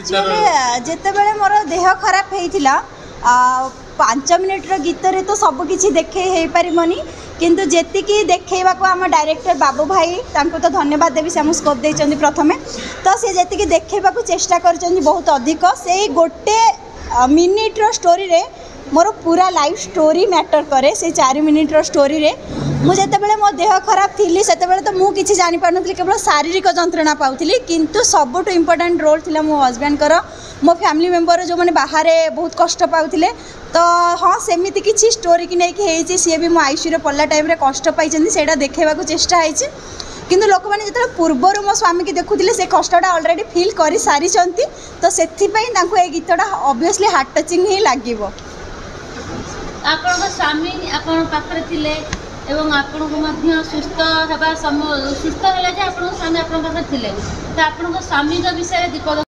जितेबले मोर देह खराब होता 5 मिनिट्र गीत रे तो सबकि देखे हो पारमनि किंतु जेतिकी देखा को आम डायरेक्टर बाबू भाई तांको तो धन्यवाद देवी से आम स्कोप देइचंदी प्रथमे तो सी जेतिकी देखा चेष्टा कर बहुत अधिक से गोटे मिनिट्र स्टोरी रे मोर पूरा लाइफ स्टोरी मैटर करे से 4 मिनिट्र स्टोरी रे मुझे मो देह खराब थी से तो मुझे जानी पार नी केवल शारीरिक जंत्रणा पाऊली किंतु सबुठ इम्पोर्टाट रोल थिला मो हजबैंड कर मो फैमिली मेंबर जो मैंने बाहर बहुत कष्ट पाऊले तो हाँ सेमती किसी स्टोरी की नहीं सी भी मो आईसीयू पढ़ला टाइम रे कष्ट पाई से देखा चेष्टा है किंतु लोक मैंने जो पूर्वर मो स्वामी की देखुले से कष्टा अलरेडी फिल कर सारी तो से गीतटा ऑब्वियसली हार्ट टचिंग ही लगे आपन स्वामी आपन पाखरे थिले एवं आपन को मध्य सुस्थ हेबा सुस्थ होला जे आपन स्वामी आपन पाखरे थिले तो आपन स्वामी के विषय दीपक